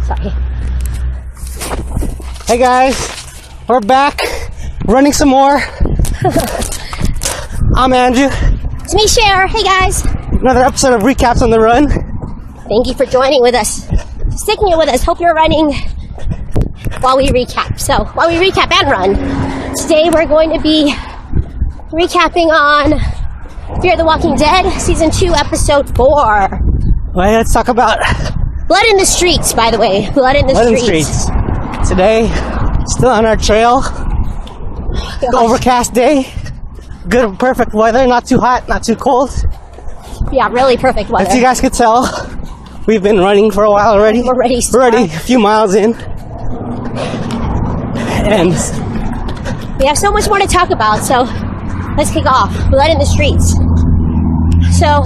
Sorry. Hey guys, we're back, running some more. I'm Andrew. It's me, Cher. Hey guys. Another episode of Recaps on the Run. Thank you for joining with us. Sticking it with us. Hope you're running while we recap. So, while we recap and run, today we're going to be recapping on Fear the Walking Dead, Season 2, Episode 4. Well, let's talk about Blood in the Streets, by the way. Blood in the Streets. Today, still on our trail. Overcast day. Good, perfect weather. Not too hot, not too cold. Yeah, really perfect weather. As you guys could tell, we've been running for a while already. We're already a few miles in. And we have so much more to talk about, so let's kick off. Blood in the Streets. So,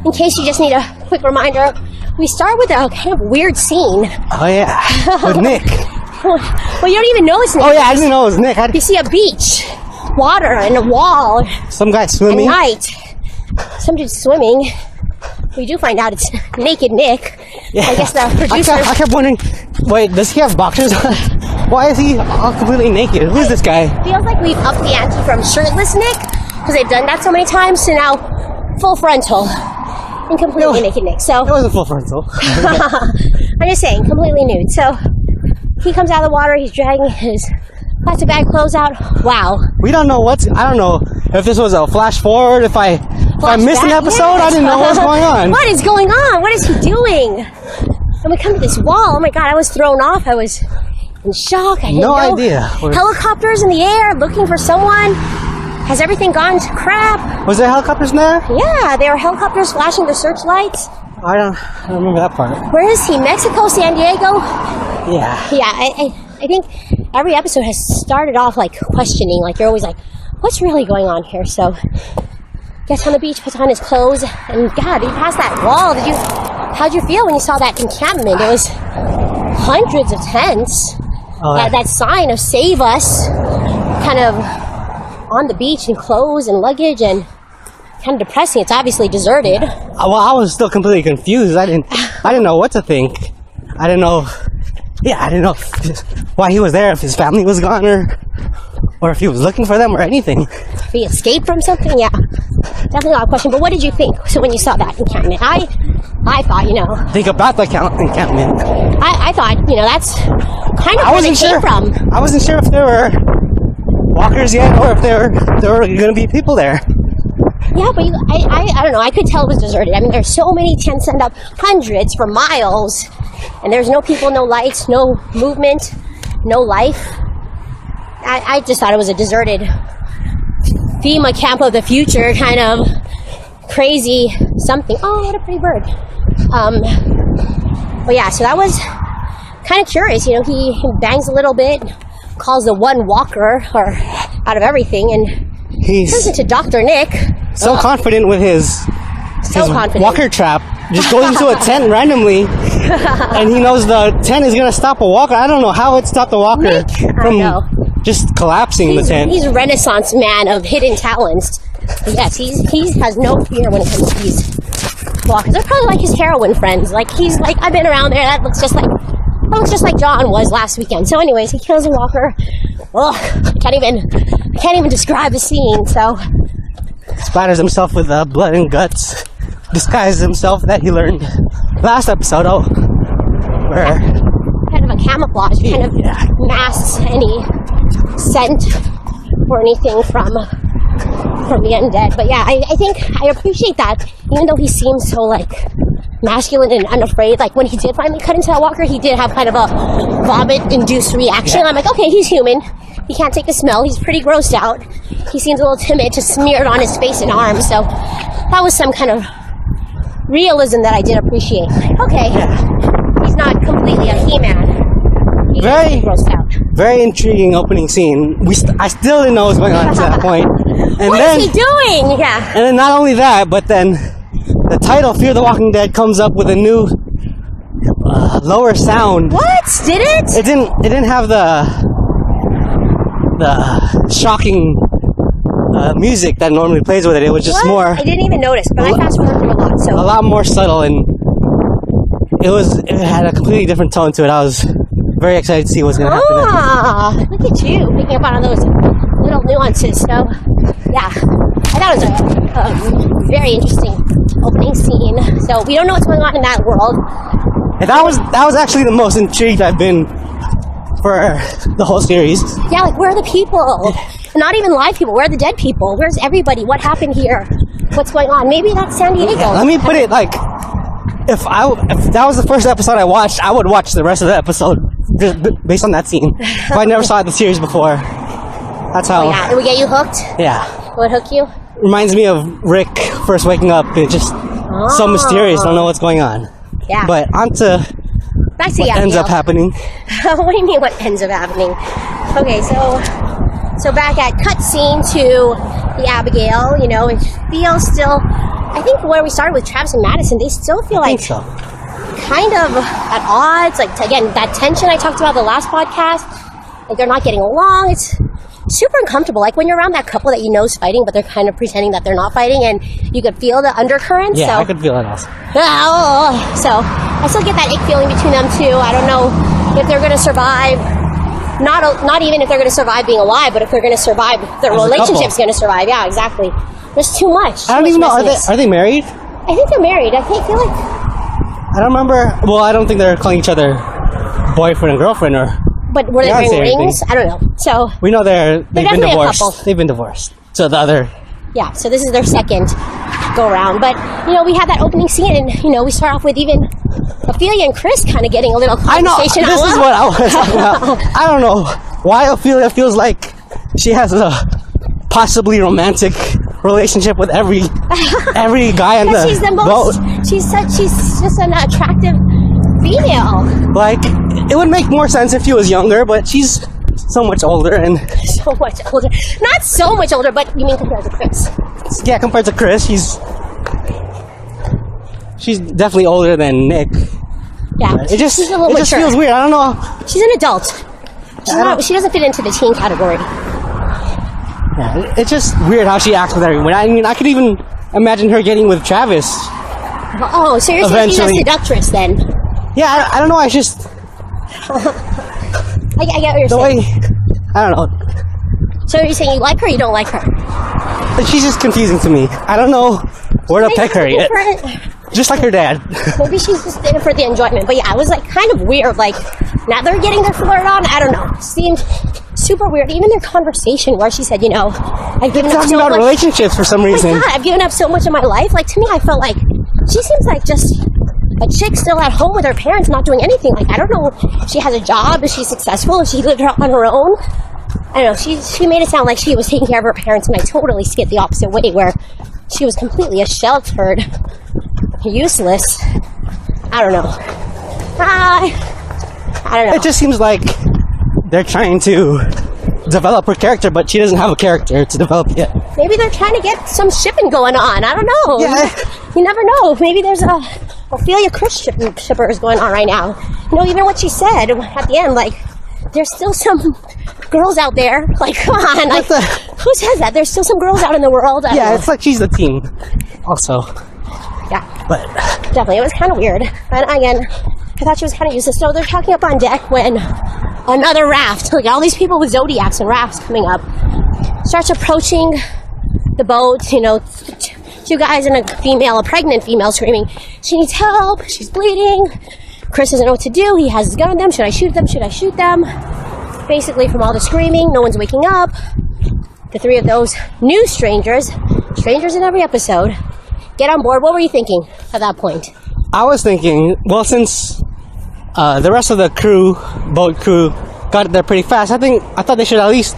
in case you just need a quick reminder, we start with a kind of weird scene. Oh yeah, with Nick. Well, you don't even know it's Nick. Oh yeah, I didn't know it was Nick. You see a beach, water, and a wall. Some guy swimming. At night. Some dude swimming. We do find out it's naked Nick. Yeah. I guess the producer... I kept wondering, wait, does he have boxers on? Why is he all completely naked? Who's this guy? Feels like we've upped the ante from shirtless Nick, because they've done that so many times, to now full frontal and completely naked Nick. So it wasn't full frontal. I'm just saying, completely nude. So he comes out of the water, he's dragging his plastic bag clothes out. Wow. We don't know I don't know if this was a flash forward, if I missed an episode, yes. I didn't know what was going on. What is going on? What is he doing? And we come to this wall. Oh my god, I was thrown off. I was in shock. I had no idea. Helicopters in the air looking for someone. Has everything gone to crap? Was there helicopters in there? Yeah, there were helicopters flashing their searchlights. I don't remember that part. Where is he? Mexico, San Diego? Yeah. Yeah, I think every episode has started off like questioning. Like you're always like, what's really going on here? So gets on the beach, puts on his clothes, and God, he passed that wall. How'd you feel when you saw that encampment? It was hundreds of tents. That sign of "Save Us," kind of on the beach, and clothes and luggage, and kind of depressing. It's obviously deserted. Well, I was still completely confused. I didn't know what to think. I didn't know why he was there, if his family was gone, or if he was looking for them or anything. If he escaped from something, yeah. Definitely not a question. But what did you think? So when you saw that encampment, I thought, think about the encampment. I thought, that's kind of where they came from. I wasn't sure if there were walkers yet, or if there were going to be people there. Yeah, but I don't know. I could tell it was deserted. I mean, there's so many tents set up, hundreds for miles, and there's no people, no lights, no movement, no life. I just thought it was a deserted FEMA camp of the future, kind of crazy something. Oh, what a pretty bird. But yeah, so that was kind of curious. He bangs a little bit, calls the one walker or out of everything, and turns into Dr. Nick. So confident with his walker trap. Just goes into a tent randomly, and he knows the tent is going to stop a walker. I don't know how it stopped the walker from just collapsing the tent. He's a renaissance man of hidden talents. Yes, he has no fear when it comes to these walkers. They're probably like his heroin friends. Like he's like, I've been around there. That looks just like John was last weekend. So, anyways, he kills a walker. Ugh, I can't even describe the scene. So, splatters himself with blood and guts. Disguises himself that he learned last episode. Where kind of a camouflage, kind of masks any scent or anything from the undead. But yeah, I think I appreciate that, even though he seems so like masculine and unafraid. Like when he did finally cut into that walker, he did have kind of a vomit-induced reaction. I'm like, okay, he's human. He can't take the smell. He's pretty grossed out. He seems a little timid, just smeared on his face and arms. So that was some kind of realism that I did appreciate. Okay, he's not completely a he-man. He's very grossed out. Very intriguing opening scene. I still didn't know what was going on to that point. And what is he doing? Yeah. And then not only that, but then the title "Fear the Walking Dead" comes up with a new lower sound. What? Did it? It didn't have the shocking music that normally plays with it. It was just more. I didn't even notice, but I fast forward through a lot. So a lot more subtle, and it had a completely different tone to it. I was very excited to see what's going to happen. Look at you picking up on those little nuances. So, yeah, I thought it was a very interesting opening scene. So we don't know what's going on in that world. And that was actually the most intrigued I've been for the whole series. Yeah, like where are the people? Not even live people. Where are the dead people? Where's everybody? What happened here? What's going on? Maybe that's San Diego. Yeah, let me put it like, if that was the first episode I watched, I would watch the rest of the episode just based on that scene. If I never saw the series before, that's how. Oh, yeah, did we get you hooked? Yeah. What hook you? Reminds me of Rick first waking up. It's just so mysterious. Don't know what's going on. Yeah. But on to back to what ends up happening. What do you mean what ends up happening? Okay, so back at cutscene to the Abigail, you know, it feels still, I think where we started with Travis and Madison, they still feel like so. Kind of at odds. Like, again, that tension I talked about the last podcast, like they're not getting along. It's super uncomfortable. Like when you're around that couple that you know is fighting, but they're kind of pretending that they're not fighting, and you could feel the undercurrents. Yeah, so. I could feel it also. So I still get that ick feeling between them too. I don't know if they're going to survive. Not even if they're going to survive being alive, but if they're going to survive, their relationship's going to survive. Yeah, exactly. There's too much. I don't even know. Are they married? I think they're married. I feel like. I don't remember. Well, I don't think they're calling each other boyfriend and girlfriend, or. But were they wearing rings? I don't know. So we know they've been definitely divorced. a couple. They've been divorced. So the other. Yeah. So this is their second go around. But you know, we had that opening scene, and you know, we start off with even Ophelia and Chris kind of getting a little conversation. I know. This is what I was talking about. I don't know why Ophelia feels like she has a possibly romantic relationship with every guy on the she's the most, boat. She's just an attractive female. Like, it would make more sense if she was younger, but she's so much older and so much older. Not so much older, but you mean compared to Chris? Yeah, compared to Chris, she's definitely older than Nick. Yeah, it just feels weird. I don't know. She's an adult. She doesn't fit into the teen category. Yeah, it's just weird how she acts with everyone. I mean, I could even imagine her getting with Travis. Oh, so you're saying she's a seductress then? Yeah, I don't know. I just. I get what you're saying. I don't know. So are you saying you like her or you don't like her? She's just confusing to me. I don't know where to pick her yet. Just like her dad. Maybe she's just in it for the enjoyment. But yeah, it was like kind of weird. Like, now they're getting their flirt on. I don't know. It seemed super weird. Even their conversation where she said, you know, I've given up so much. Talking about relationships for some reason. Oh my God, I've given up so much of my life. Like, to me, I felt like she seems like just a chick still at home with her parents not doing anything. Like, I don't know if she has a job, if she's successful, if she lived on her own. I don't know. She made it sound like she was taking care of her parents, and I totally see it the opposite way, where she was completely a sheltered, useless. I don't know. I don't know. It just seems like they're trying to develop her character, but she doesn't have a character to develop yet. Maybe they're trying to get some shipping going on. I don't know. Yeah. You never know. Maybe there's a Ophelia Chris shippers going on right now. You know, even what she said at the end, like, there's still some girls out there. Like, come on. Like, who says that? There's still some girls out in the world. Yeah, it's like she's the teen also. Yeah. But definitely, it was kind of weird. And again, I thought she was kind of useless. So they're talking up on deck when another raft, like all these people with zodiacs and rafts coming up, starts approaching the boat. You know, two guys and a pregnant female screaming, she needs help, she's bleeding. Chris doesn't know what to do. He has his gun on them. Should I shoot them? Should I shoot them? Basically, from all the screaming, no one's waking up. The three of those new strangers in every episode, get on board. What were you thinking at that point? I was thinking, well, since the rest of the boat crew, got there pretty fast, I thought they should at least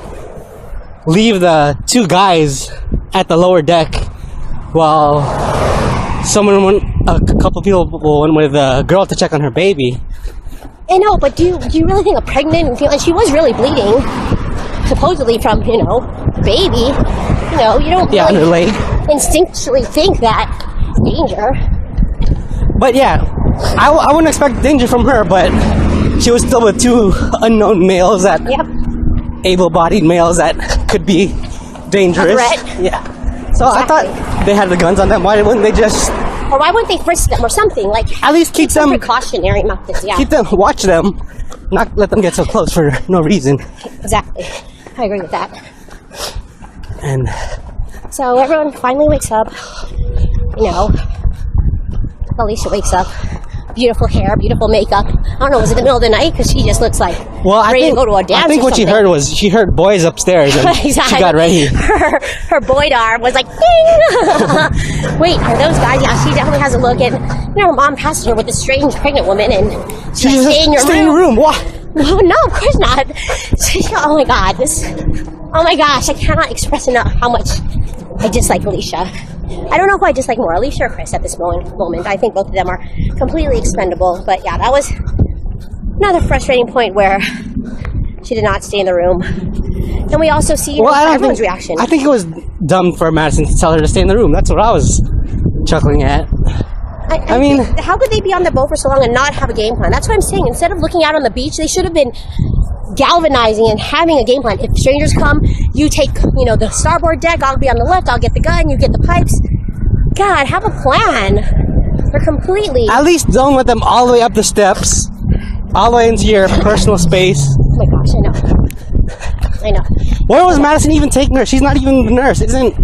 leave the two guys at the lower deck while a couple people went with a girl to check on her baby. I know, but do you really think a pregnant female, she was really bleeding, supposedly from, you know, baby, you know, you don't on her leg. Instinctually think that danger. But yeah, I wouldn't expect danger from her, but she was still with two unknown males able-bodied males that could be dangerous. A threat. Yeah. So exactly. I thought they had the guns on them. Why wouldn't they just Or why wouldn't they frisk them or something? Like, at least keep them precautionary methods, yeah. Keep them, watch them, not let them get so close for no reason. Exactly. I agree with that. And so everyone finally wakes up. You know, Alicia wakes up. Beautiful hair, beautiful makeup. I don't know, was it the middle of the night? Because she just looks like ready to go to a dance. I think what she heard was she heard boys upstairs and exactly. She got ready. Her boydar was like, ding! Wait, are those guys? Yeah, she definitely has a look. And, you know, her mom passed her with a strange pregnant woman and she's like, stay in your room. What? No, of course not. Oh my god, oh my gosh, I cannot express enough how much I dislike Alicia. I don't know who I dislike more, Alicia or Chris at this moment. I think both of them are completely expendable. But yeah, that was another frustrating point where she did not stay in the room. And we also see everyone's reaction. I think it was dumb for Madison to tell her to stay in the room. That's what I was chuckling at. I mean, how could they be on the boat for so long and not have a game plan? That's what I'm saying. Instead of looking out on the beach, they should have been galvanizing and having a game plan. If strangers come, you take, you know, the starboard deck, I'll be on the left, I'll get the gun, you get the pipes. God, have a plan. They're completely... At least don't let them all the way up the steps, all the way into your personal space. Oh my gosh, I know. Where was Madison even taking her? She's not even the nurse, isn't...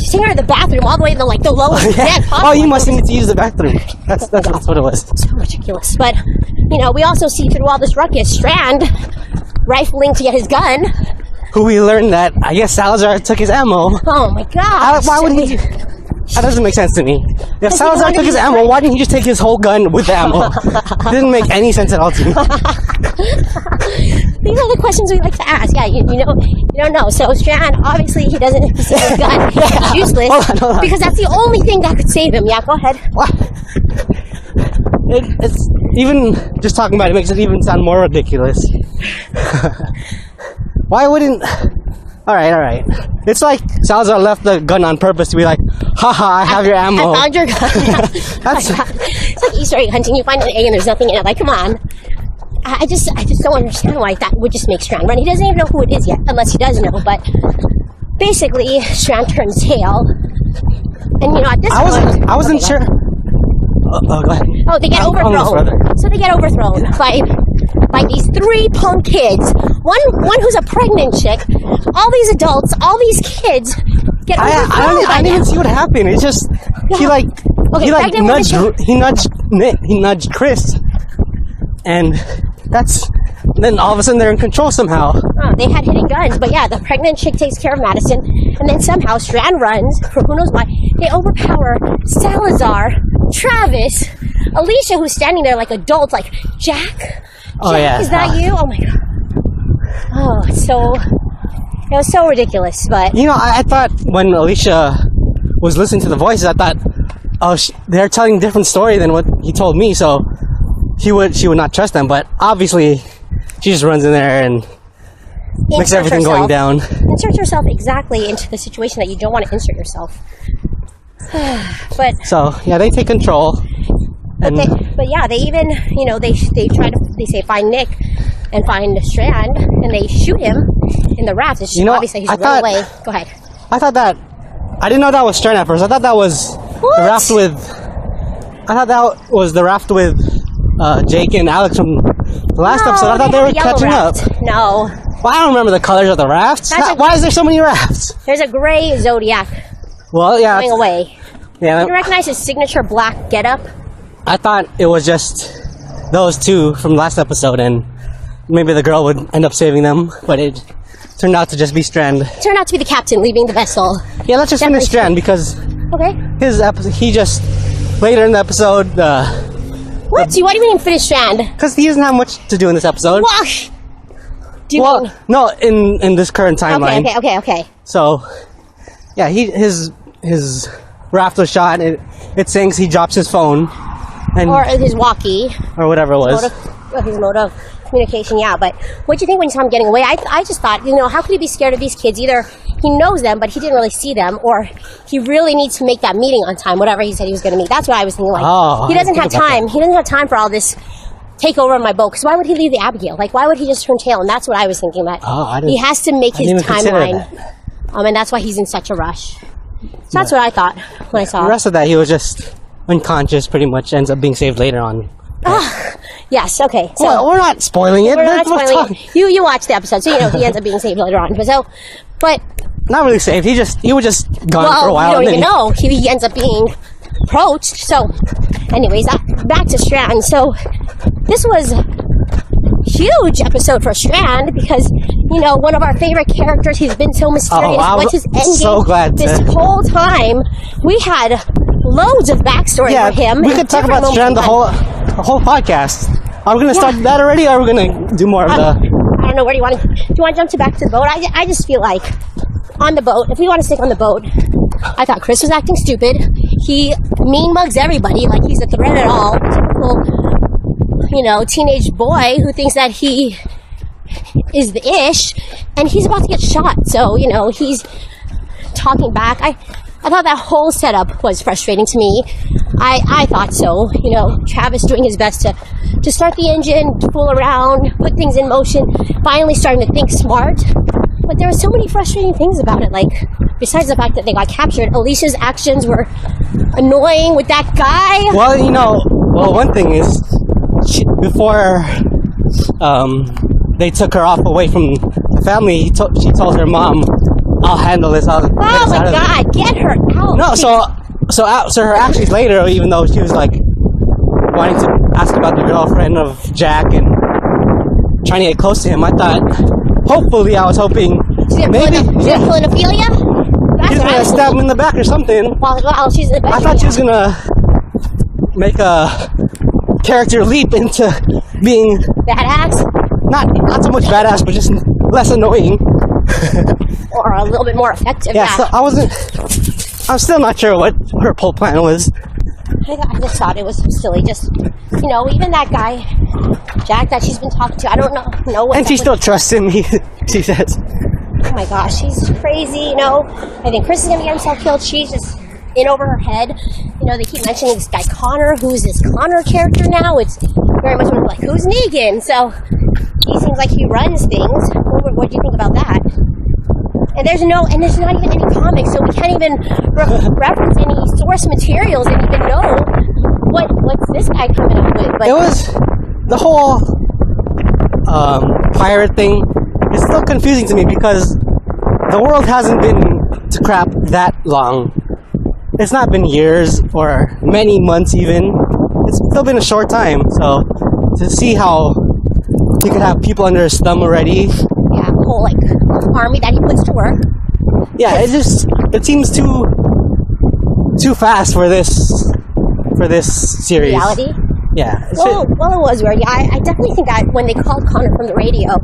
She's taking her to the bathroom all the way to the lowest deck possible. Oh, you must need to use the bathroom. That's what it was. So ridiculous. But, you know, we also see through all this ruckus, Strand rifling to get his gun. Who we learned that, I guess Salazar took his ammo. Oh my god. Why would he... That doesn't make sense to me. If Salazar took his ammo, why didn't he just take his whole gun with the ammo? It didn't make any sense at all to me. These are the questions we like to ask. Yeah, you don't know. So Strand, obviously, he doesn't see his gun. It's useless. Hold on. Because that's the only thing that could save him. Yeah, go ahead. What? It's even just talking about it makes it even sound more ridiculous. Why wouldn't... All right. It's like Salazar left the gun on purpose to be like, haha, I have your ammo. I found your gun. It's like Easter egg hunting. You find an egg and there's nothing in it. Like, come on. I just don't understand why that would just make Strand run. He doesn't even know who it is yet, unless he does know. But basically, Strand turns tail. And, you know, at this point... I wasn't sure... go ahead. Oh, they get overthrown. So they get overthrown by these 3 punk kids. One who's a pregnant chick. All these adults, all these kids get overthrown. I didn't even see what happened. It's just he nudged Chris, and then all of a sudden they're in control somehow. Oh, they had hidden guns, but yeah, the pregnant chick takes care of Madison, and then somehow Strand runs for who knows why. They overpower Salazar, Travis, Alicia, who's standing there like adults, like Jack. Oh yeah, is that you? Oh my god. Oh, it was so ridiculous. But you know, I thought when Alicia was listening to the voices, I thought, they're telling a different story than what he told me, so she would not trust them. But obviously, she just runs in there and makes everything going down. Insert yourself exactly into the situation that you don't want to insert yourself. But so yeah, they take control. But yeah, they even, you know, they say find Nick and find Strand, and they shoot him in the raft. It's just obviously he's run away. Go ahead. I thought that, I didn't know that was Strand at first. I thought that was the raft with, Jake and Alex from the last episode. I thought they were catching up. No. Well, I don't remember the colors of the rafts. Why is there so many rafts? There's a gray Zodiac. Well, yeah. Going away. Yeah. You recognize his signature black getup? I thought it was just those two from last episode, and maybe the girl would end up saving them, but it turned out to just be Strand. It turned out to be the captain leaving the vessel. Yeah, let's just finish Strand, because his episode, he just, later in the episode... What? Why do you mean finish Strand? Because he doesn't have much to do in this episode. What? No, in this current timeline. Okay. So, yeah, his raft was shot, and it sings, he drops his phone. Or his walkie. Or whatever it was. His mode of communication, yeah. But what do you think when you saw him getting away? I just thought, you know, how could he be scared of these kids? Either he knows them, but he didn't really see them, or he really needs to make that meeting on time, whatever he said he was going to meet. That's what I was thinking. He doesn't have time. He doesn't have time for all this takeover on my boat. Because why would he leave the Abigail? Like, why would he just turn tail? And that's what I was thinking. That he has to make his timeline. And that's why he's in such a rush. So that's what I thought when I saw the rest of that, he was just unconscious, pretty much ends up being saved later on. Yes, okay. So well, we're not spoiling it. We're not spoiling it. You watch the episode, so you know he ends up being saved later on. But not really saved. He was just gone for a while. You don't even know. He ends up being approached. So, anyways, back to Strand. So, this was a huge episode for Strand because, you know, one of our favorite characters, he's been so mysterious. What's his endgame? So glad this whole time, we had loads of backstory for him. We could talk about Strand the whole podcast. Are we going to start that already, or are we going to do more of the... I don't know. Where do you want to... Do you want to jump back to the boat? I just feel like on the boat, if we want to stick on the boat, I thought Chris was acting stupid. He mean mugs everybody like he's a threat at all. Typical, you know, teenage boy who thinks that he is the ish, and he's about to get shot. So, you know, he's talking back. I thought that whole setup was frustrating to me. I thought so. You know, Travis doing his best to start the engine, to fool around, put things in motion, finally starting to think smart. But there were so many frustrating things about it. Like, besides the fact that they got captured, Alicia's actions were annoying with that guy. Well, you know, one thing is, before they took her off away from the family, she told her mom, "I'll handle this. Oh my God, get her out!" No, so her actions later, even though she was like wanting to ask about the girlfriend of Jack and trying to get close to him, I thought, hopefully, I was hoping maybe pull an Ophelia. She's gonna stab him in the back or something. While she's in the back. I thought she was gonna make a character leap into being badass. Not so much badass, but just less annoying. Or a little bit more effective. Yeah, so I'm still not sure what her whole plan was. I just thought it was silly. Just, you know, even that guy, Jack, that she's been talking to, I don't know what. And she still trusts him, she says. Oh my gosh, she's crazy, you know. I think Chris is going to get himself killed. She's just in over her head. You know, they keep mentioning this guy Connor. Who's this Connor character now? It's very much like, who's Negan? So, he seems like he runs things. What do you think about that? And there's not even any comics, so we can't even reference any source materials and even know what's this guy coming up with. But it was the whole pirate thing. It's still confusing to me because the world hasn't been to crap that long. It's not been years or many months even. It's still been a short time. So to see how he could have people under his thumb already. Yeah, the whole army that he puts to work. Yeah, it seems too fast for this series. Reality? Yeah. Well, it was weird. Yeah, I definitely think that when they called Connor from the radio,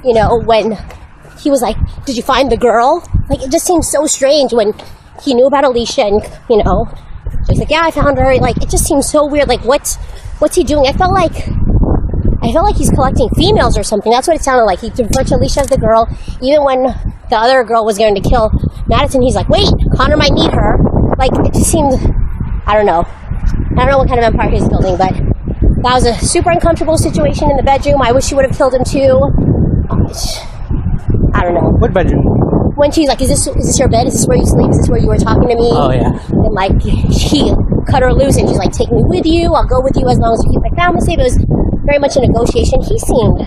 you know, when he was like, "Did you find the girl?" Like, it just seems so strange when he knew about Alicia and, you know, he's like, "Yeah, I found her." Like, it just seems so weird. Like, what's he doing? I felt like he's collecting females or something. That's what it sounded like. He referred to Alicia as the girl. Even when the other girl was going to kill Madison, he's like, "Wait, Connor might need her." Like, it just seemed, I don't know what kind of empire he's building, but that was a super uncomfortable situation in the bedroom. I wish she would have killed him too. I don't know. What bedroom? When she's like, is this your bed? Is this where you sleep? Is this where you were talking to me? Oh, yeah. And like, he cut her loose and she's like, "Take me with you. I'll go with you as long as you keep my family safe." It was very much a negotiation. He seemed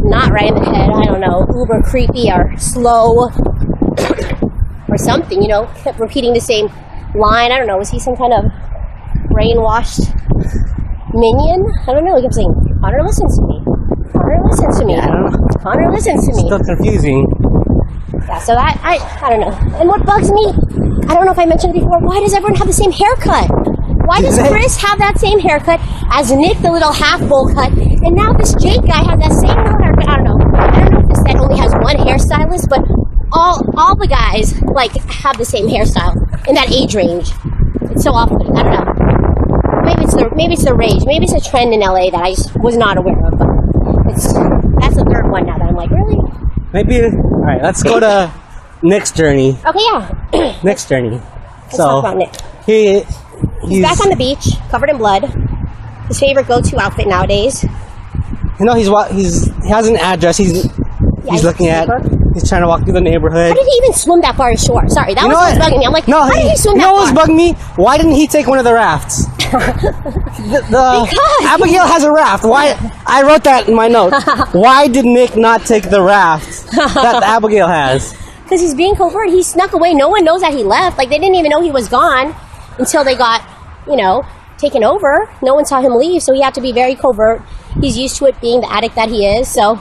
not right in the head. I don't know, uber creepy or slow or something, you know, kept repeating the same line. I don't know, was he some kind of brainwashed minion? I don't know. He kept saying, "Connor listens to me. Connor listens to me. Yeah, I don't know. Connor listens to me." Still confusing. Yeah, so I don't know. And what bugs me, I don't know if I mentioned it before, why does everyone have the same haircut? Why does Chris have that same haircut as Nick, the little half bowl cut, and now this Jake guy has that same little haircut? I don't know if this set only has one hairstylist, but all the guys like have the same hairstyle in that age range. It's so off-putting. I don't know. Maybe it's the rage. Maybe it's a trend in LA that I just was not aware of. But that's the third one now that I'm like, really? Maybe. All right, let's go to Nick's journey. Okay, yeah. Next journey. Let's talk about Nick. He's back on the beach, covered in blood. His favorite go-to outfit nowadays. You know, he has an address. He's looking at. He's trying to walk through the neighborhood. How did he even swim that far ashore? Sorry, that was what's bugging me. I'm like, no, how did he swim that far? far? You know what was bugging me? Why didn't he take one of the rafts? Abigail has a raft. Why? I wrote that in my notes. Why did Nick not take the raft that Abigail has? Because he's being covert. He snuck away. No one knows that he left. Like, they didn't even know he was gone until they got, taken over. No one saw him leave, so he had to be very covert. He's used to it being the addict that he is, so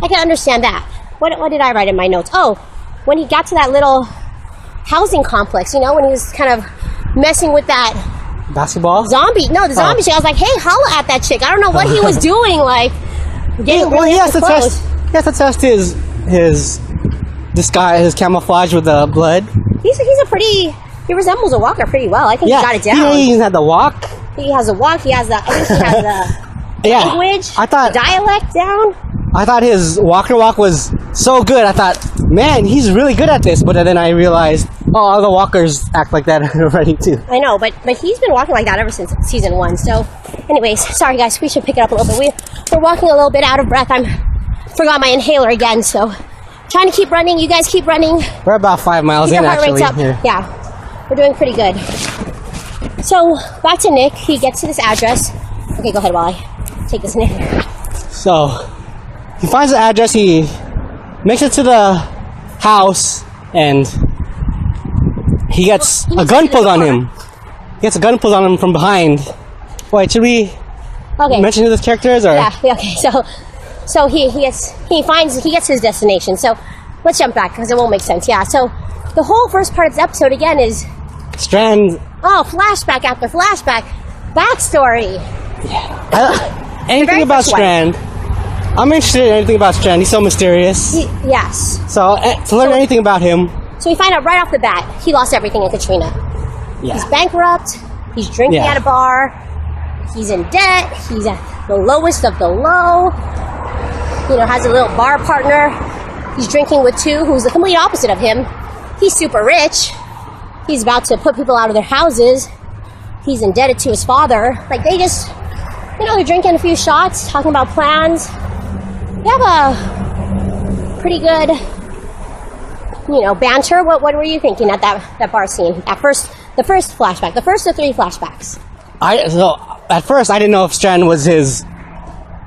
I can understand that. What did I write in my notes? Oh, when he got to that little housing complex, when he was kind of messing with that basketball zombie. No, the zombie chick. I was like, hey, holla at that chick. I don't know what he was doing. Like, getting he has to test. He has to test his disguise, his camouflage with the blood. He's a pretty. He resembles a walker pretty well. I think he got it down. He had the walk. He has a walk. He has the. I think he has the language. I thought the dialect down. I thought his walker walk was so good. I thought, man, he's really good at this. But then I realized, all the walkers act like that already too. I know, but he's been walking like that ever since season 1. So, anyways, sorry guys, we should pick it up a little bit. We're walking a little bit out of breath. Forgot my inhaler again, so trying to keep running. You guys keep running. We're about 5 miles in actually. Here. Yeah, we're doing pretty good. So back to Nick. He gets to this address. Okay, go ahead while I take this in. So he finds the address. He makes it to the house, and he gets a gun pulled on him. He gets a gun pulled on him from behind. Wait, should we mention who this character is? Or? Yeah. Okay. So he gets his destination. So let's jump back because it won't make sense. Yeah. So the whole first part of this episode again is Strand. Oh, flashback after flashback, backstory. Yeah. Anything about Strand? I'm interested in anything about Strand. He's so mysterious. Yes. So to learn anything about him. So we find out right off the bat he lost everything in Katrina. Yeah. He's bankrupt. He's drinking at a bar. He's in debt. He's at the lowest of the low. Has a little bar partner. He's drinking with two who's the complete opposite of him. He's super rich. He's about to put people out of their houses. He's indebted to his father. Like, they just, they're drinking a few shots, talking about plans. They have a pretty good, banter. What were you thinking at that bar scene? The first flashback. The first of 3 flashbacks. At first, I didn't know if Strand was his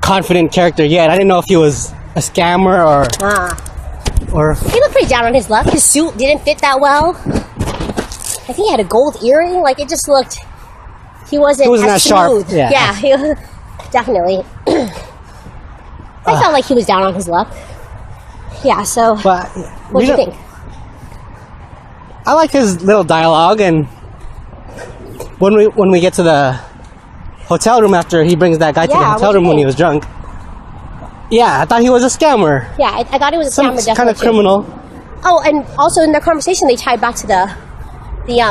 confident character yet. I didn't know if he was a scammer or he looked pretty down on his luck. His suit didn't fit that well. I think he had a gold earring. Like, it just looked. He wasn't as smooth. Sharp. Yeah, he, definitely. I felt like he was down on his luck. Yeah. So, what do you think? I like his little dialogue, and when we get to the hotel room after he brings that guy to the hotel room when he was drunk. Yeah, I thought he was a scammer. Yeah, I thought he was a scammer. Definitely. Kind of criminal. Oh, and also in their conversation, they tied back to the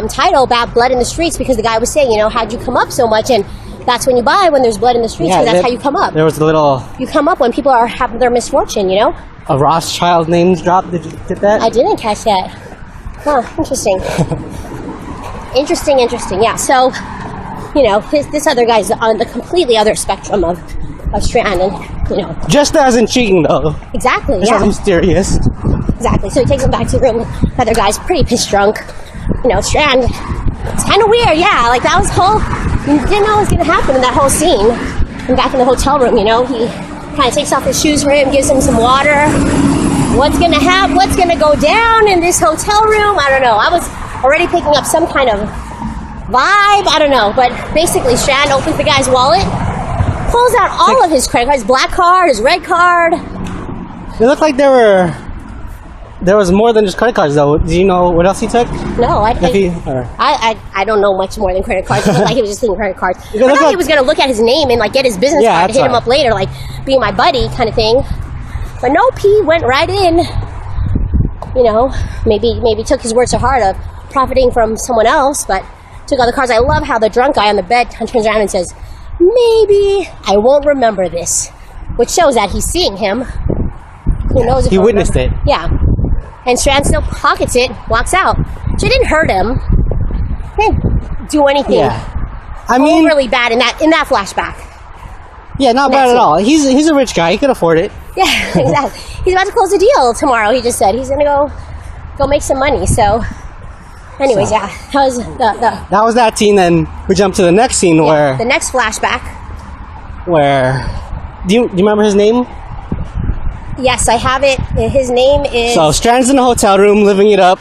title, Bad Blood in the Streets, because the guy was saying, how'd you come up so much? And that's when you buy, when there's blood in the streets, because that's how you come up. There was a little. You come up when people are having their misfortune, A Rothschild name drop. Did you get that? I didn't catch that. Huh, interesting. Interesting. Yeah, so, this other guy's on the completely other spectrum of Strand, and, Just as intriguing, though. Exactly, Just as mysterious. Exactly. So he takes him back to the room. The other guy's pretty pissed drunk. Strand, it's kind of weird, yeah. Like, that was you didn't know what was going to happen in that whole scene. And back in the hotel room, he kind of takes off his shoes for him, gives him some water. What's going to happen? What's going to go down in this hotel room? I don't know. I was already picking up some kind of vibe. I don't know. But basically, Strand opens the guy's wallet, pulls out all of his credit cards, his black card, his red card. It looked like there was more than just credit cards, though. Do you know what else he took? No, I don't know much more than credit cards. It looked like he was just taking credit cards. I thought he was going to look at his name and get his business card to hit him up later, like being my buddy kind of thing. But nope, he went right in. Maybe took his words to heart of profiting from someone else, but took all the cards. I love how the drunk guy on the bed turns around and says, "Maybe I won't remember this," which shows that he's seeing him. Who knows if he witnessed it? Yeah. And Strand still pockets it, walks out. So it didn't hurt him. Didn't do anything. Yeah. I mean, overly bad in that flashback. Yeah, not bad at all. He's a rich guy. He could afford it. Yeah, exactly. He's about to close a deal tomorrow. He just said he's gonna go make some money. So, anyways, yeah, that was that scene. Then we jump to the next scene where the next flashback. Where do you remember his name? Yes, I have it. His name is. So Strand's in a hotel room, living it up.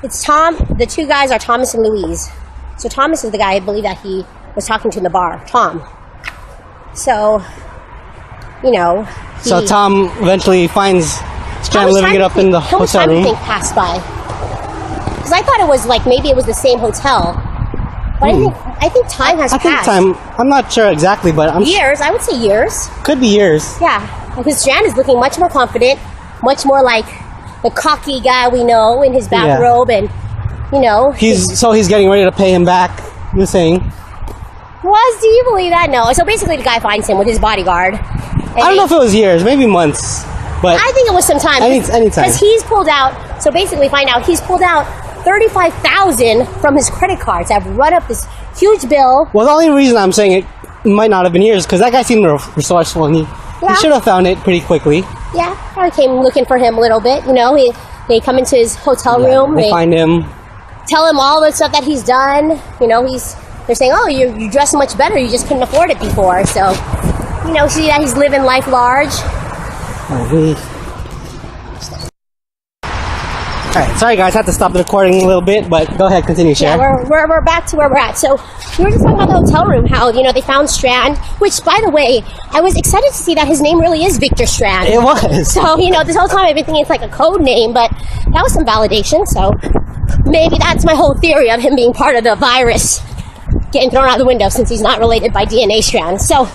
It's Tom. The two guys are Thomas and Louise. So Thomas is the guy I believe that he was talking to in the bar. Tom. So, you know. So Tom eventually finds Strand living it up in the hotel room. How much time do you think passed by? Because I thought it was like maybe it was the same hotel, but I think time has passed. I'm not sure exactly, but years. I would say years. Could be years. Yeah. Because Strand is looking much more confident, much more like the cocky guy we know in his bathrobe, and you know. He's getting ready to pay him back. You're saying? Do you believe that? No. So basically, the guy finds him with his bodyguard. I don't know if it was years, maybe months, but I think it was some time. Anytime. Because he's pulled out. So basically, find out he's pulled out $35,000 from his credit cards. I've run up this huge bill. Well, the only reason I'm saying it might not have been years because that guy seemed resourceful and he should have found it pretty quickly. Yeah, I came looking for him a little bit. You know, they come into his hotel room. They find him. Tell him all the stuff that he's done. You know, they're saying, "Oh, you dress much better. You just couldn't afford it before." So, you know, see that he's living life large. Alright, sorry guys, I had to stop the recording a little bit, but go ahead, continue, Sharon. Yeah, we're back to where we're at. So we were just talking about the hotel room, how, you know, they found Strand, which, by the way, I was excited to see that his name really is Victor Strand. It was. So, you know, this whole time I've been thinking it's like a code name, but that was some validation, so maybe that's my whole theory of him being part of the virus getting thrown out the window since he's not related by DNA strand. So,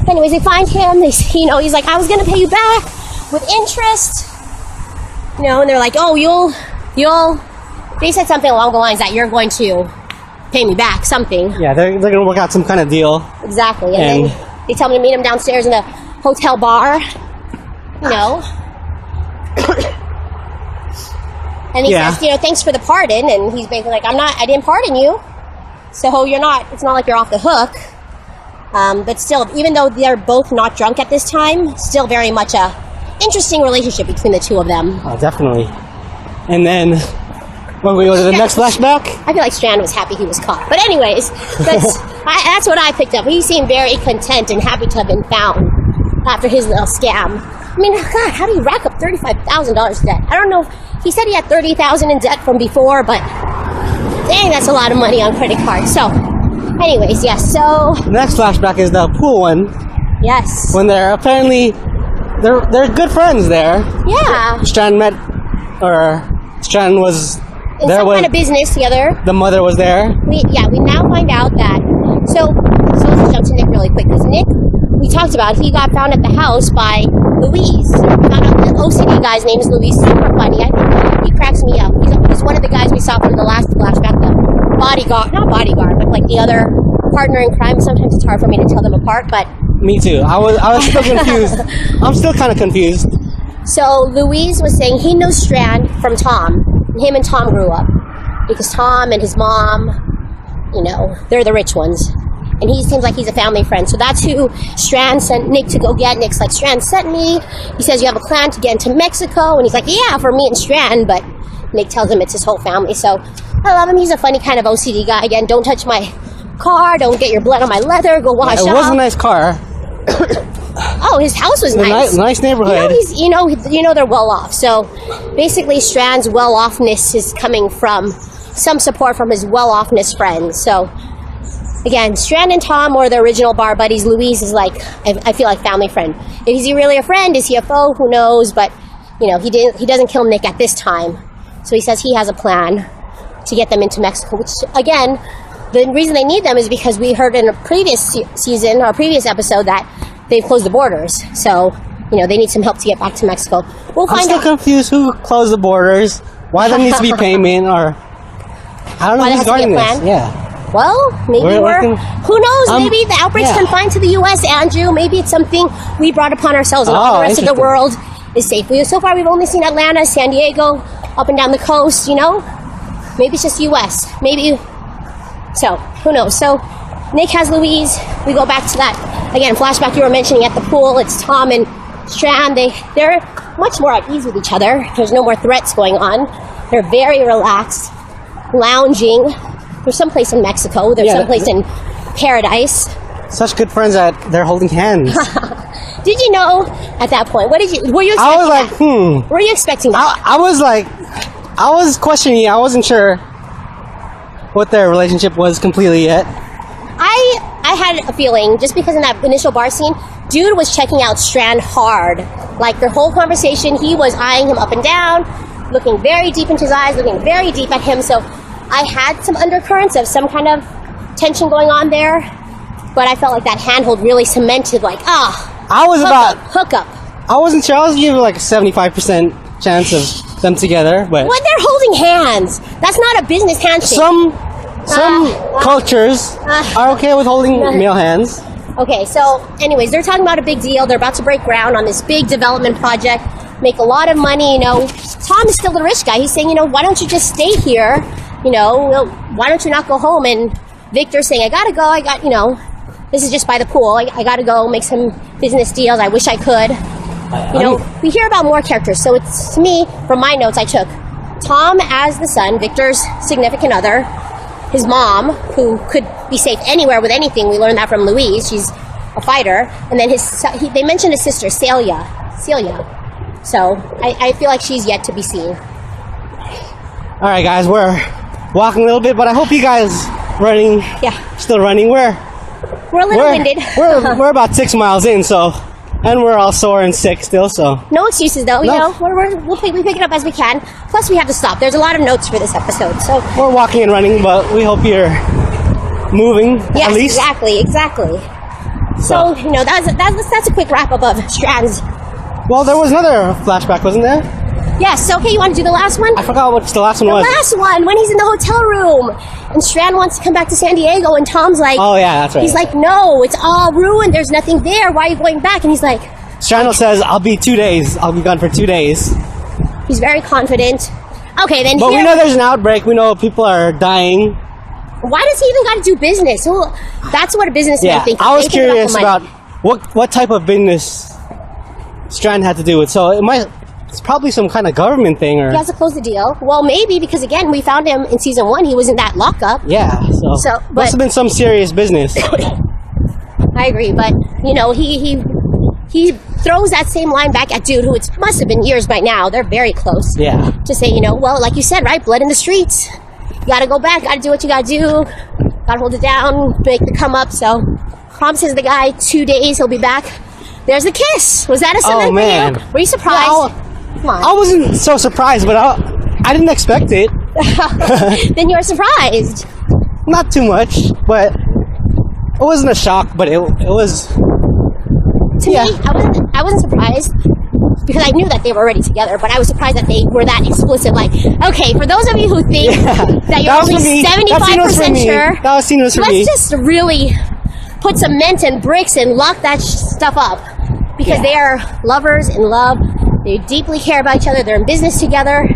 anyways, they find him, he's like, I was going to pay you back with interest. You know, and they're like, oh, they said something along the lines that you're going to pay me back, something. Yeah, they're going to work out some kind of deal. Exactly. And then they tell me to meet him downstairs in the hotel bar, you know. And he says, you know, thanks for the pardon. And he's basically like, I didn't pardon you. So it's not like you're off the hook. But still, even though they're both not drunk at this time, still very much a interesting relationship between the two of them. Oh, definitely. And then when we go to the next flashback, I feel like Strand was happy he was caught. But anyways, that's what I picked up. He seemed very content and happy to have been found after his little scam. I mean, God, how do you rack up $35,000 debt? I don't know. He said he had $30,000 in debt from before, but dang, that's a lot of money on credit cards. So, anyways, yes. So the next flashback is the pool one. Yes. When they're apparently they're good friends there. Yeah. Strand was in there some kind of business together. The mother was there. We now find out that so let's jump to Nick really quick because Nick, we talked about, he got found at the house by Louise. We found out the OCD guy's name is Louise. Super funny. I think he cracks me up. He's one of the guys we saw from the last flashback. The not bodyguard, but like the other partner in crime. Sometimes it's hard for me to tell them apart, but. Me too. I was still confused. I'm still kind of confused. So Louise was saying he knows Strand from Tom. Him and Tom grew up because Tom and his mom, you know, they're the rich ones. And he seems like he's a family friend. So that's who Strand sent Nick to go get. Nick's like, Strand sent me. He says, you have a plan to get into Mexico. And he's like, yeah, for me and Strand. But Nick tells him it's his whole family. So I love him. He's a funny kind of OCD guy. Again, don't touch my car. Don't get your blood on my leather. Go wash off. It was a nice car. Oh, his house was nice. Nice neighborhood. You know they're well off. So basically, Strand's well-offness is coming from some support from his well-offness friends. So again, Strand and Tom were the original bar buddies. Louise is like, I feel like family friend. Is he really a friend? Is he a foe? Who knows? But you know, he doesn't kill Nick at this time. So he says he has a plan to get them into Mexico. Which again, the reason they need them is because we heard in a previous season or previous episode that they've closed the borders. So, you know, they need some help to get back to Mexico. We'll find out. I'm still confused who closed the borders, why there needs to be payment, or I don't know who's guarding this. Yeah. Well, maybe who knows? Maybe the outbreak's confined to the U.S., Andrew. Maybe it's something we brought upon ourselves and all the rest of the world is safe. So far, we've only seen Atlanta, San Diego, up and down the coast, you know? Maybe it's just U.S. Maybe. So, who knows? So, Nick has Louise. We go back to that, again, flashback you were mentioning at the pool. It's Tom and Strand, they're much more at ease with each other. There's no more threats going on. They're very relaxed, lounging. There's someplace in Mexico. There's someplace in paradise. Such good friends that they're holding hands. Did you know at that point? Were you expecting I was like, that? Were you expecting that? I was questioning. I wasn't sure what their relationship was completely yet. I had a feeling, just because in that initial bar scene, dude was checking out Strand hard. Like, their whole conversation, he was eyeing him up and down, looking very deep into his eyes, looking very deep at him. So I had some undercurrents of some kind of tension going on there. But I felt like that handhold really cemented, like, hook up. I wasn't sure. I was giving like a 75% chance of them together, but what? They're holding hands. That's not a business handshake. Some cultures are okay with holding male hands. Okay, so anyways, they're talking about a big deal. They're about to break ground on this big development project, make a lot of money. Tom is still the rich guy. He's saying, why don't you just stay here? Why don't you not go home? And Victor's saying, I gotta go. This is just by the pool. I gotta go make some business deals. I wish I could. We hear about more characters. So it's, to me, from my notes, I took Tom as the son, Victor's significant other, his mom, who could be safe anywhere with anything. We learned that from Louise. She's a fighter. And then they mentioned his sister, Celia. So I feel like she's yet to be seen. All right, guys, we're walking a little bit, but I hope you guys running. Yeah. Still running. We're a little winded. we're about 6 miles in, and we're all sore and sick still, so. No excuses, though. No. We pick it up as we can. Plus, we have to stop. There's a lot of notes for this episode, so. We're walking and running, but we hope you're moving, at least. Exactly. So, that's a quick wrap-up of Strand's. Well, there was another flashback, wasn't there? Yes, okay, you want to do the last one? I forgot what the last one was. The last one, when he's in the hotel room, and Strand wants to come back to San Diego, and Tom's like... Oh, yeah, that's right. He's like, no, it's all ruined, there's nothing there, why are you going back? And he's like... Strand says, I'll be 2 days, I'll be gone for 2 days. He's very confident. Okay, then But we know there's an outbreak, we know people are dying. Why does he even got to do business? Well, that's what a businessman thinks. I was curious about what type of business Strand had to do with, so it's probably some kind of government thing, or... He has to close the deal. Well, maybe, because again, we found him in season 1. He was in that lockup. Yeah, so must have been some serious business. I agree, but, he throws that same line back at dude, who it must have been years by now. They're very close. Yeah. To say, well, like you said, right? Blood in the streets. You gotta go back, gotta do what you gotta do. Gotta hold it down, make the come up, so... Promises the guy 2 days, he'll be back. There's a kiss. Was that a something for you? Were you surprised? Well, I wasn't so surprised, but I didn't expect it. Then you were surprised. Not too much, but it wasn't a shock, but it was... To me, I wasn't surprised, because I knew that they were already together, but I was surprised that they were that explicit. Like, okay, for those of you who think that you're only 75% sure, let's just really put cement and bricks and lock that stuff up, because they are lovers in love. They deeply care about each other. They're in business together.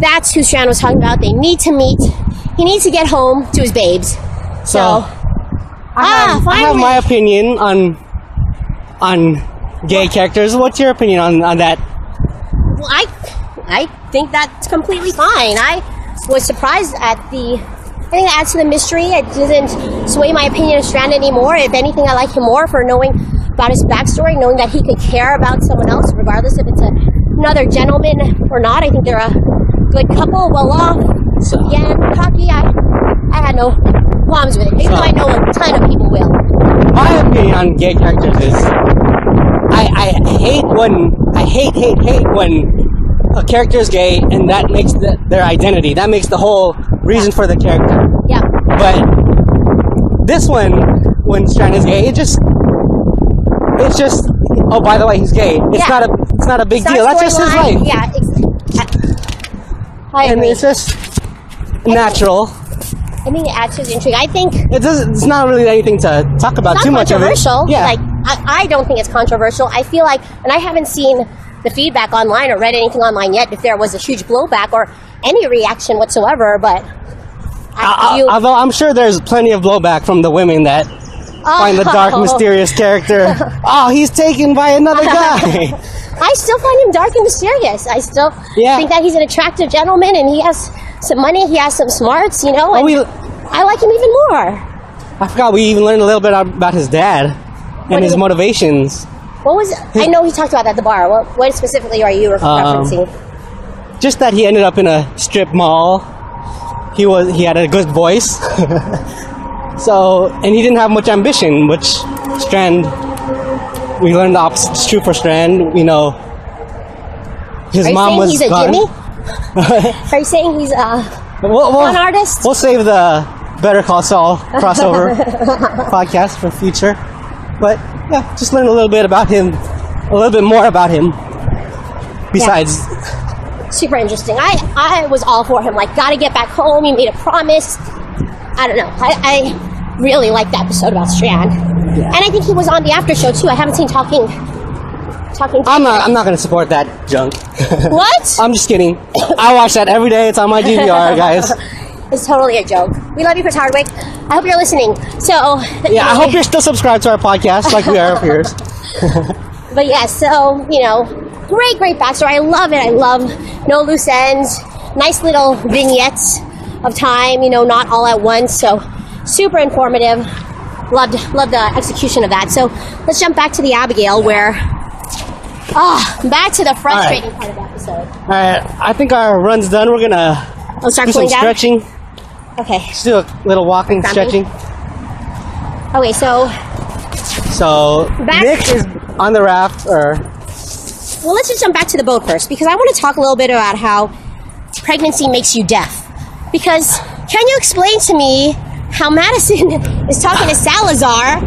That's who Strand was talking about. They need to meet. He needs to get home to his babes. So I have my opinion on gay characters. What's your opinion on that? Well, I think that's completely fine. I was surprised at I think it adds to the mystery. It doesn't sway my opinion of Strand anymore. If anything, I like him more for knowing about his backstory, knowing that he could care about someone else, regardless if it's another gentleman or not. I think they're a good couple, well off. Yeah, cocky. I had no qualms with it, even though I know a ton of people will. My opinion on gay characters is I hate when a character is gay and that makes their identity. That makes the whole reason for the character. Yeah. But this one, when Strand is gay, it's just oh, by the way, he's gay. It's not a big deal. That's just his life. Yeah. And it's just natural. I think it adds to his intrigue. I think it's not really anything to talk about too much of it. It's not controversial. Yeah. Like I don't think it's controversial. I feel like, and I haven't seen the feedback online or read anything online yet if there was a huge blowback or any reaction whatsoever, but although I'm sure there's plenty of blowback from the women that find the dark, mysterious character. Oh, he's taken by another guy. I still find him dark and mysterious. I still think that he's an attractive gentleman, and he has some money, he has some smarts, you know, and I like him even more. I forgot we even learned a little bit about his dad and his motivations. What was I know he talked about that at the bar. What specifically are you referencing? Just that he ended up in a strip mall. He had a good voice. So, and he didn't have much ambition, which Strand, we learned the opposite's true for Strand. You know, his mom was he's a gone. Jimmy? Are you saying he's an artist? We'll save the Better Call Saul crossover podcast for future. But yeah, just learn a little bit about him, a little bit more about him. Besides, super interesting. I was all for him. Like, gotta get back home. He made a promise. I don't know. I really liked the episode about Strand, and I think he was on the after show too. I haven't seen talking. I'm not going to support that junk. What? I'm just kidding. I watch that every day. It's on my DVR, guys. It's totally a joke. We love you, Chris Hardwick. I hope you're listening. So yeah, I hope you're still subscribed to our podcast, like we are of yours. But yeah, so you know, great backstory. I love it. I love no loose ends. Nice little vignettes of time. You know, not all at once. So super informative. Loved the execution of that. So let's jump back to the Abigail, where back to the frustrating part of the episode. All right, I think our run's done. We're gonna start do some down? stretching. Okay. Let's do a little walking, stretching. Okay, so Nick is on the raft, well, let's just jump back to the boat first, because I want to talk a little bit about how pregnancy makes you deaf. Because can you explain to me how Madison is talking to Salazar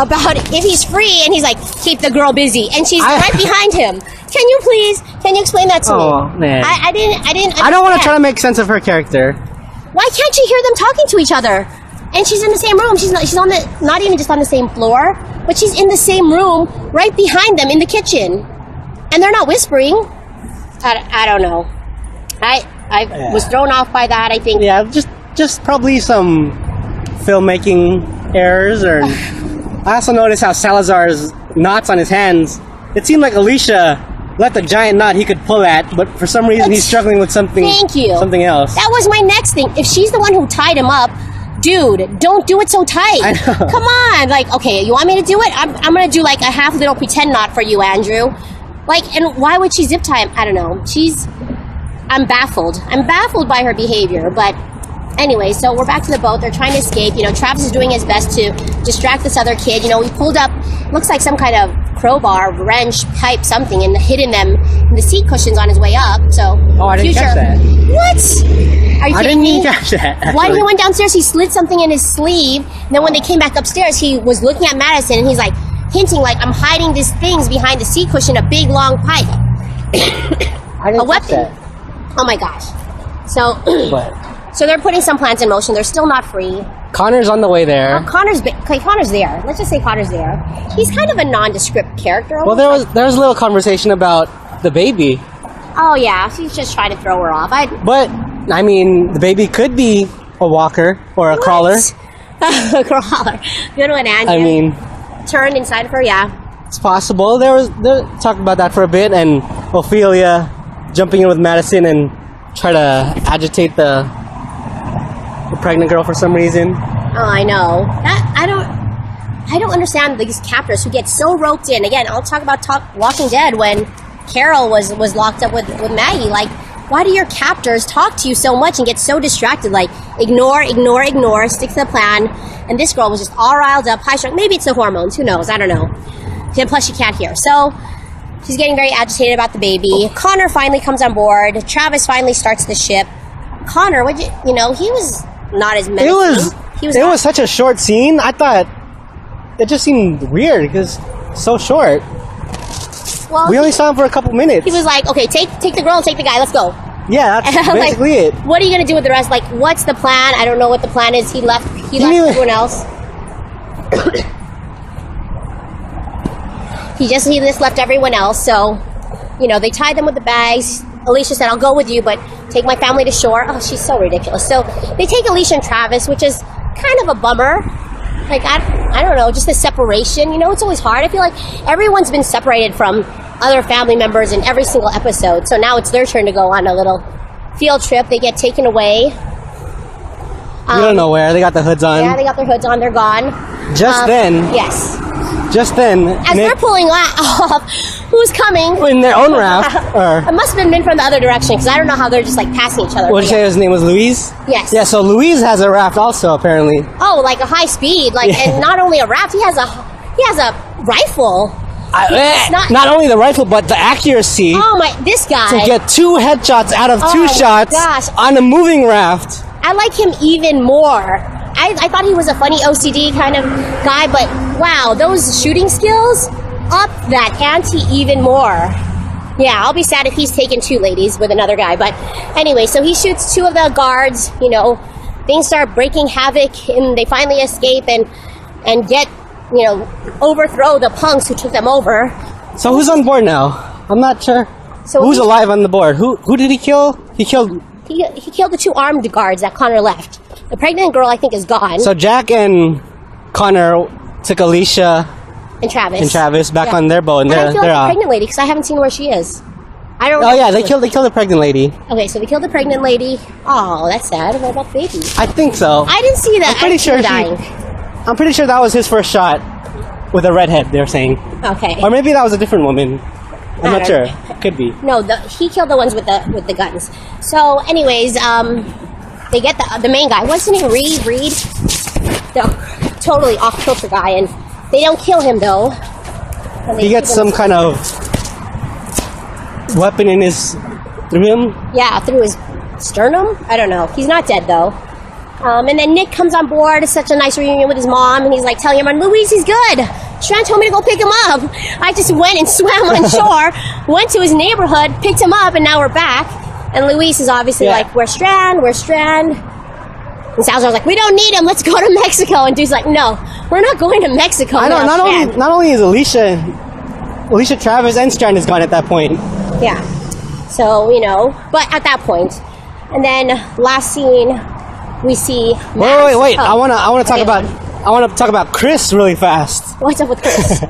about if he's free, and he's like, keep the girl busy, and she's right behind him. Can you explain that to me? Oh man, I didn't. I don't want to try to make sense of her character. Why can't you hear them talking to each other? And she's in the same room. She's on the not even just on the same floor, but she's in the same room right behind them in the kitchen, and they're not whispering. I don't know. I was thrown off by that. I think. Yeah, just probably some filmmaking errors, or I also noticed how Salazar's knots on his hands. It seemed like Alicia left a giant knot he could pull at, but for some reason he's struggling with something. Thank you. Something else. That was my next thing. If she's the one who tied him up, dude, don't do it so tight. I know. Come on, like, okay, you want me to do it? I'm gonna do like a half little pretend knot for you, Andrew. Like, and why would she zip tie him? I don't know. I'm baffled. I'm baffled by her behavior, but. Anyway, so we're back to the boat. They're trying to escape. You know, Travis is doing his best to distract this other kid. You know, he pulled up, looks like some kind of crowbar, wrench, pipe, something, and hidden them in the seat cushions on his way up. So, I didn't catch that. What? Are you kidding me? I didn't catch that. Actually. When he went downstairs, he slid something in his sleeve. And then when they came back upstairs, he was looking at Madison, and he's like hinting, like, I'm hiding these things behind the seat cushion, a big long pipe, I didn't a weapon. That. Oh my gosh! So. So they're putting some plans in motion. They're still not free. Connor's on the way there. Connor's there. Let's just say Connor's there. He's kind of a nondescript character. Well, there was a little conversation about the baby. Oh yeah, she's just trying to throw her off. But I mean, the baby could be a walker or a crawler. A crawler. Good one, Andrew. I mean, turned inside of her. Yeah, it's possible. They talked about that for a bit, and Ophelia jumping in with Madison and try to agitate the pregnant girl for some reason. Oh, I know. I don't understand these captors who get so roped in. Again, I'll talk about Walking Dead when Carol was locked up with Maggie. Like, why do your captors talk to you so much and get so distracted? Like, ignore, stick to the plan. And this girl was just all riled up, high strung. Maybe it's the hormones. Who knows? I don't know. And plus, she can't hear. So, she's getting very agitated about the baby. Connor finally comes on board. Travis finally starts the ship. Connor, he was not as menacing. It was such a short scene. I thought it just seemed weird because so short. Well, we only saw him for a couple minutes. He was like, "Okay, take the girl and take the guy. Let's go." Yeah, that's basically it. What are you gonna do with the rest? Like, what's the plan? I don't know what the plan is. He left everyone else. He just left everyone else. So, they tied them with the bags. Alicia said, I'll go with you, but take my family to shore. Oh, she's so ridiculous. So they take Alicia and Travis, which is kind of a bummer. Like, I don't know, just the separation. You know, it's always hard. I feel like everyone's been separated from other family members in every single episode. So now it's their turn to go on a little field trip. They get taken away. You don't know where. They got the hoods on. Yeah, they got their hoods on. They're gone. Just then. Yes. Just then. As they're pulling off, who's coming? In their own raft. It must have been from the other direction, because I don't know how they're just like passing each other. What did you say his name was? Louise? Yes. Yeah, so Louise has a raft also, apparently. Oh, like a high speed. Like, Yeah. and not only a raft, he has a rifle. Not only the rifle, but the accuracy Oh my, this guy. to get 2 headshots out of 2 my shots gosh. on a moving raft. I like him even more. I thought he was a funny OCD kind of guy, but wow, those shooting skills up that ante even more. Yeah, I'll be sad if he's taken 2 ladies with another guy. But anyway, so he shoots 2 of the guards. You know, things start breaking havoc, and they finally escape and get, you know, overthrow the punks who took them over. So who's on board now? I'm not sure. So who's alive on the board? Who did he kill? He killed. He killed the 2 armed guards that Connor left. The pregnant girl, I think, is gone. So Jack and Connor took Alicia and Travis back on their boat, and I feel they're like the pregnant lady, because I haven't seen where she is. I don't. Oh yeah, they killed the pregnant lady. Okay, so they killed the pregnant lady. Oh, that's sad. What about the baby? I think so. I didn't see that. I'm pretty sure dying. I'm pretty sure that was his first shot with a redhead. They're saying. Okay. Or maybe that was a different woman. I'm not sure. know. Could be. No, he killed the ones with the guns. So, anyways, they get the main guy. What's his name? Reed. The totally off kilter guy, and they don't kill him though. He gets some kind of weapon in through him. Yeah, through his sternum. I don't know. He's not dead though. And then Nick comes on board. It's such a nice reunion with his mom, and he's like telling him, "Louise, he's good. Strand told me to go pick him up. I just went and swam on shore, went to his neighborhood, picked him up, and now we're back." And Louise is obviously like, "Where's Strand? Where's Strand?" And Salazar's like, "We don't need him. Let's go to Mexico." And dude's like, "No, we're not going to Mexico." I know. Not only is Alicia Travis and Strand is gone at that point. Yeah. So but at that point, and then last scene. We see. Wait! I want to talk about Chris really fast. What's up with Chris?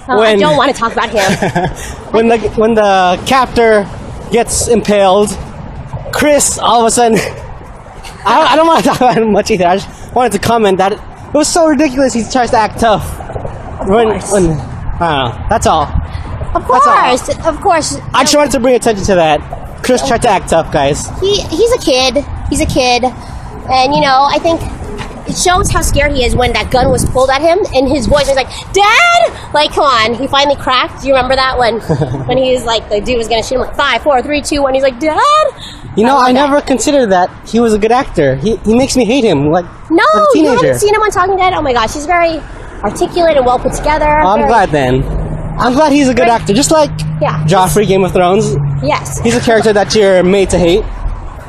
I don't want to talk about him. when the captor gets impaled, Chris all of a sudden. I don't want to talk about him much either. I just wanted to comment that it was so ridiculous. He tries to act tough. When I don't know. That's all. Of course. I just wanted to bring attention to that. Chris tried to act tough, guys. He's a kid. And, I think it shows how scared he is when that gun was pulled at him, and his voice was like, "Dad!" Like, come on. He finally cracked. Do you remember that when he was like, the dude was going to shoot him, like, 5, 4, 3, 2, 1. He's like, "Dad!" I never considered that he was a good actor. He makes me hate him, like a teenager. You haven't seen him on Talking Dead? Oh my gosh, he's very articulate and well put together. I'm glad then. I'm glad he's a good actor. Just like Joffrey, Game of Thrones. Yes. He's a character that you're made to hate.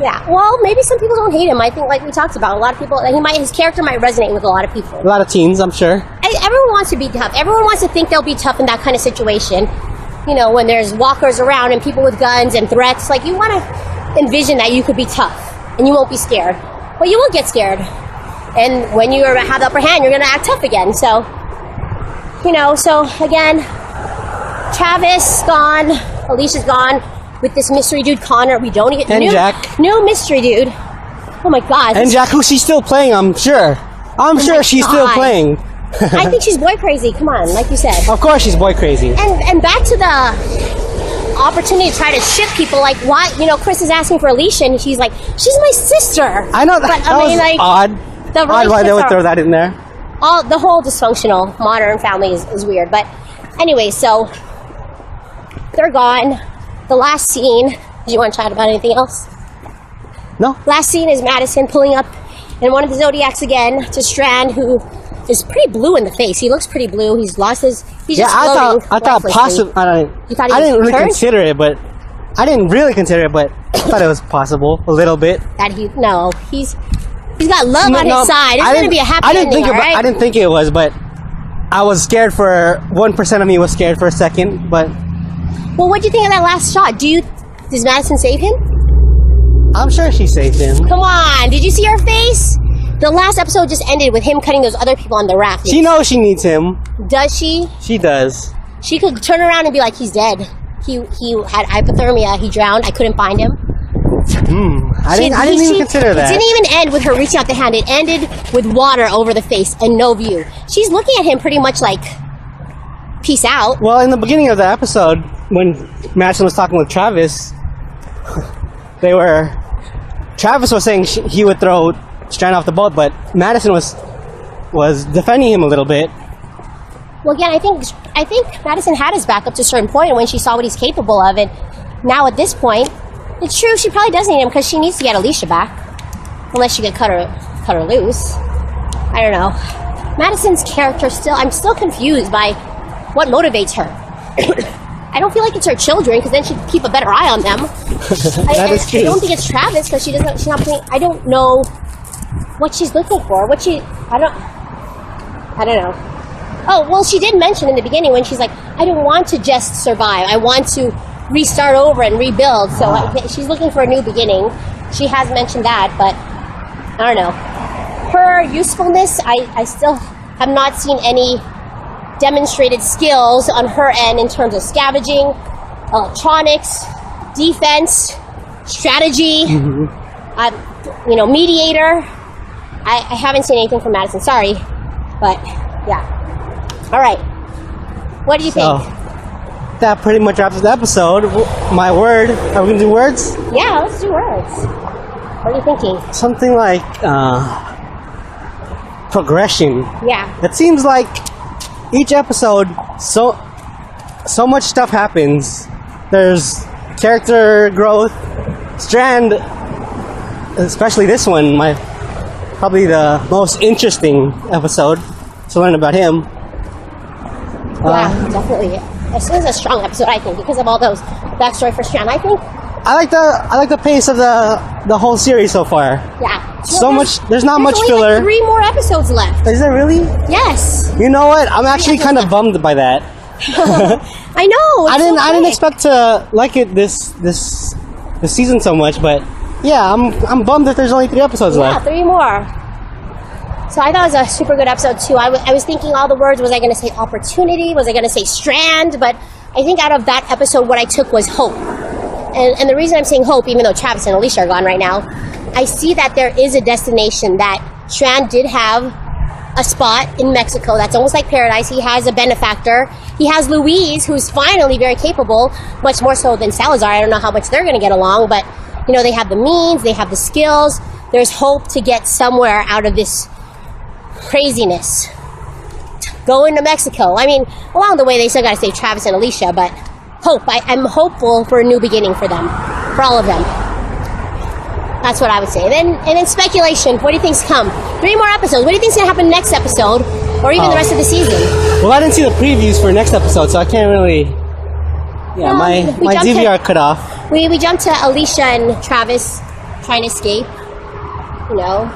Yeah, well, maybe some people don't hate him. I think, like we talked about, a lot of people, his character might resonate with a lot of people. A lot of teens, I'm sure. Everyone wants to be tough. Everyone wants to think they'll be tough in that kind of situation. When there's walkers around and people with guns and threats, like, you want to envision that you could be tough and you won't be scared. Well, you will get scared. And when you have the upper hand, you're going to act tough again. So, so again, Travis gone, Alicia's gone. With this mystery dude, Connor, we don't even... Jack. New mystery dude. Oh my god. And Jack, who she's still playing, I'm sure. I'm sure she's still playing. I think she's boy crazy, come on, like you said. Of course she's boy crazy. And back to the opportunity to try to ship people, like, why, Chris is asking for Alicia, and she's like, "She's my sister." I know, that was odd. Odd why they would throw that in there. The whole dysfunctional modern family is weird. But anyway, so they're gone. The last scene, do you want to chat about anything else? No. Last scene is Madison pulling up in one of the Zodiacs again to Strand, who is pretty blue in the face. He looks pretty blue. He's lost his... He's I thought possible... I didn't really consider it, but... I didn't really consider it, but I thought it was possible, a little bit. He's got love on his side. It's going to be a happy ending, right? I didn't think it was, but... I was scared for... 1% of me was scared for a second, but... Well, what'd you think of that last shot? Does Madison save him? I'm sure she saved him. Come on, did you see her face? The last episode just ended with him cutting those other people on the raft. She knows she needs him. Does she? She does. She could turn around and be like, he's dead. He had hypothermia. He drowned. I couldn't find him. I didn't even consider that. It didn't even end with her reaching out the hand. It ended with water over the face and no view. She's looking at him pretty much like, peace out. Well, in the beginning of the episode, when Madison was talking with Travis, Travis was saying he would throw Strand off the boat, but Madison was defending him a little bit. Well, yeah, I think Madison had his back up to a certain point when she saw what he's capable of, and now at this point, it's true she probably does need him because she needs to get Alicia back, unless she could cut her loose. I don't know. Madison's character I'm still confused by what motivates her. I don't feel like it's her children because then she'd keep a better eye on them. That is true. I don't think it's Travis because she's not playing. I don't know what she's looking for. I don't know. Oh, well, she did mention in the beginning when she's like, I don't want to just survive. I want to restart over and rebuild. So she's looking for a new beginning. She has mentioned that, but I don't know. Her usefulness, I still have not seen any demonstrated skills on her end in terms of scavenging, electronics, defense, strategy, mediator. I haven't seen anything from Madison, sorry, but yeah. All right, what do you think? That pretty much wraps up the episode. My word, are we gonna do words? Yeah, let's do words. What are you thinking? Something like progression. Yeah. It seems like each episode, so much stuff happens. There's character growth. Strand, especially this one, probably the most interesting episode to learn about him. Yeah, definitely. This is a strong episode, I think, because of all those backstory for Strand. I think I like the pace of the whole series so far. Yeah. So much. There's not much filler. Like 3 more episodes left. Is there really? Yes. You know what? I'm actually kind of bummed by that. I know. I didn't expect to like it this season so much, but yeah, I'm bummed that there's only 3 episodes left. Yeah, 3 more. So I thought it was a super good episode too. I was thinking all the words. Was I going to say opportunity? Was I going to say Strand? But I think out of that episode, what I took was hope. And the reason I'm saying hope, even though Travis and Alicia are gone right now, I see that there is a destination that Strand did have a spot in Mexico that's almost like paradise. He has a benefactor. He has Louise, who's finally very capable, much more so than Salazar. I don't know how much they're going to get along, but they have the means, they have the skills. There's hope to get somewhere out of this craziness. Going to Mexico. I mean, along the way, they still got to save Travis and Alicia, but hope. I'm hopeful for a new beginning for them, for all of them. That's what I would say. And then speculation. What do you think's come? 3 more episodes. What do you think's gonna happen next episode, or even the rest of the season? Well, I didn't see the previews for next episode, so I can't really. Yeah, my DVR cut off. We jumped to Alicia and Travis trying to escape. I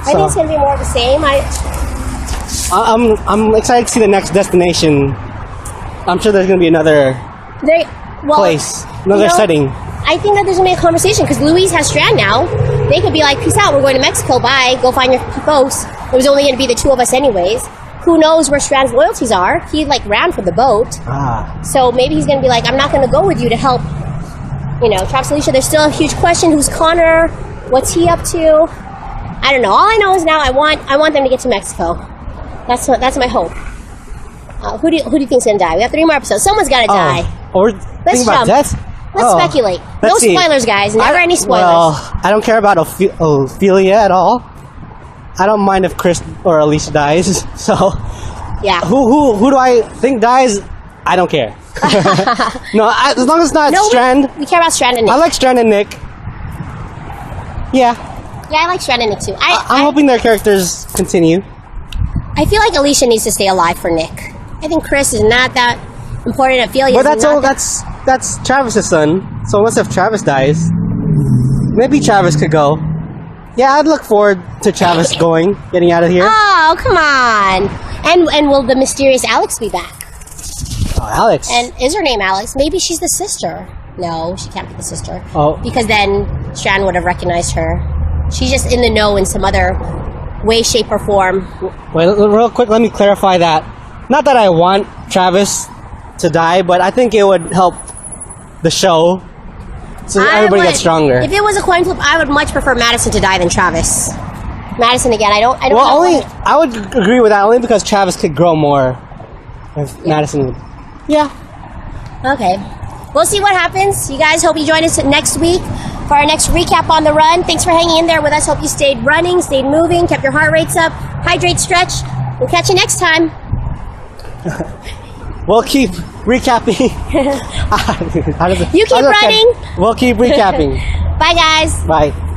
think it's gonna be more of the same. I'm excited to see the next destination. I'm sure there's gonna be another place, another setting. I think that there's going to be a conversation because Louise has Strand now. They could be like, peace out, we're going to Mexico, bye, go find your folks. It was only going to be the 2 of us anyways. Who knows where Strand's loyalties are? He ran for the boat. So maybe he's going to be like, I'm not going to go with you to help, Travis and Alicia. There's still a huge question. Who's Connor? What's he up to? I don't know. All I know is now I want them to get to Mexico. That's my hope. Who do you think's going to die? We have 3 more episodes. Someone's got to die. Or think about death? Let's speculate. No spoilers, guys. Never any spoilers. Well, I don't care about Ophelia at all. I don't mind if Chris or Alicia dies. So, yeah. Who do I think dies? I don't care. No, as long as it's not Strand. We care about Strand and Nick. I like Strand and Nick. Yeah. Yeah, I like Strand and Nick too. I'm hoping their characters continue. I feel like Alicia needs to stay alive for Nick. I think Chris is not that important. Ophelia is not that... That's Travis's son, so unless if Travis dies, maybe Travis could go. Yeah, I'd look forward to Travis getting out of here. Oh, come on. And will the mysterious Alex be back? Oh, Alex. And is her name Alex? Maybe she's the sister. No, she can't be the sister. Oh. Because then Strand would have recognized her. she's just in the know in some other way, shape, or form. Wait, real quick, let me clarify that. Not that I want Travis to die, but I think it would help the show so everybody gets stronger. If it was a coin flip, I would much prefer Madison to die than Travis. Madison again. I don't. Well, I would agree with that only because Travis could grow more. If Madison would. Yeah. Okay. We'll see what happens. You guys, hope you join us next week for our next recap on the run. Thanks for hanging in there with us. Hope you stayed running, stayed moving, kept your heart rates up. Hydrate, stretch. We'll catch you next time. We'll keep recapping. You keep running. We'll keep recapping. Bye, guys. Bye.